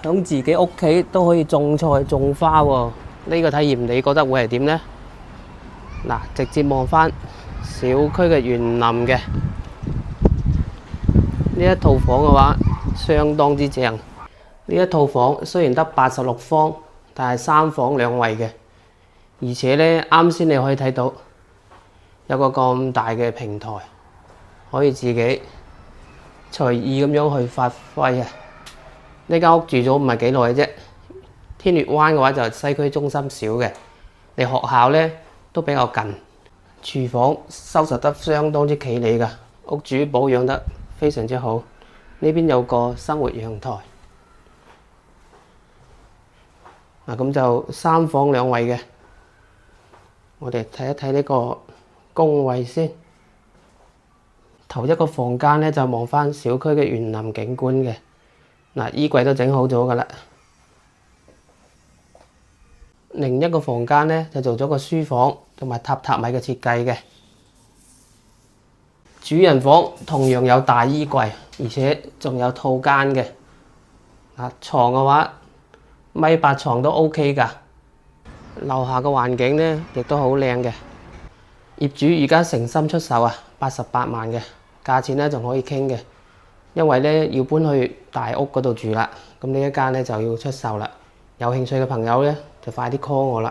響自己屋企都可以種菜種花喎，呢個體驗你覺得會係點呢？嗱，直接望返小區嘅園林嘅呢一套房嘅話，相當之正。呢一套房雖然得86方，但係3房2衛嘅，而且呢，啱先你可以睇到有個咁大嘅平台，可以自己隨意咁樣去發揮啊！呢間屋住咗唔係幾耐嘅啫。天悅灣嘅話就係西區中心少嘅，離學校呢都比較近。廚房收拾得相當之企理㗎，屋主保養得非常之好。呢邊有個生活陽台。嗱，咁就3房2衛嘅。我哋睇一睇呢個宮位先。頭一個房間呢，就望返小區嘅園林景觀嘅。嗱，衣櫃都整好咗㗎啦。另一個房間呢，就做咗個書房同埋榻米嘅設計嘅。主人房同樣有大衣櫃，而且仲有套間嘅。嗱，牀嘅話1.8米床都 OK 㗎。樓下嘅環境呢，亦都好靚嘅。業主而家誠心出售啊，88萬嘅價錢呢，仲可以傾嘅。因為呢要搬去大屋嗰度住啦，咁呢一間呢就要出售啦。有興趣嘅朋友呢，就快啲 call 我啦。